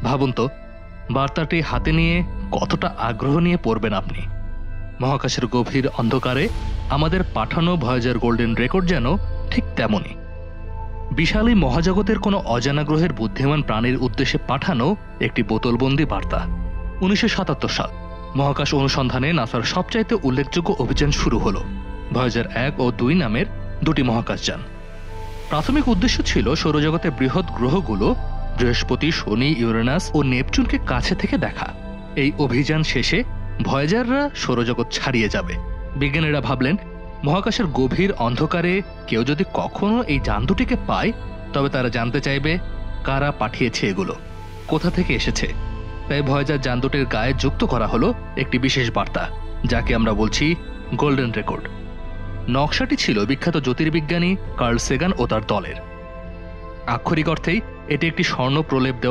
ভাবুন তো, বার্তাটি হাতে নিয়ে কতটা আগ্রহ নিয়ে পড়বেন আপনি। মহাকাশের গভীর অন্ধকারে আমাদের পাঠানো ভয়েজার গোল্ডেন রেকর্ড যেন ঠিক তেমনই। বিশাল এই মহাজগতের কোনো অজানা গ্রহের বুদ্ধিমান প্রাণীর উদ্দেশ্যে পাঠানো একটি বোতলবন্দি বার্তা। 1977 সাল মহাকাশ অনুসন্ধানে নাসার সবচাইতে উল্লেখযোগ্য অভিযান শুরু হলো। ভয়েজার 1 ও 2 নামের দুটি মহাকাশযান। প্রাথমিক উদ্দেশ্য ছিল সৌরজগতের বৃহৎ গ্রহগুলো বৃহস্পতি, শনি, ইউরেনাস ও নেপচুনকে কাছে থেকে দেখা। এই অভিযান শেষে ভয়েজাররা সৌরজগৎ ছাড়িয়ে যাবে। বিজ্ঞানীরা ভাবলেন, মহাকাশের গভীর অন্ধকারে কেউ যদি কখনো এই যান দুটিকে পায়, তবে তারা জানতে চাইবে কারা পাঠিয়েছে এগুলো, কোথা থেকে এসেছে। তাই ভয়েজার যান দুটির গায়ে যুক্ত করা হলো একটি বিশেষ বার্তা, যাকে আমরা বলছি গোল্ডেন রেকর্ড। নকশাটি ছিল বিখ্যাত জ্যোতির্বিজ্ঞানী কার্ল সেগান ও তার দলের। আক্ষরিক অর্থেই এটি একটি স্বর্ণ প্রলেপ দেওয়া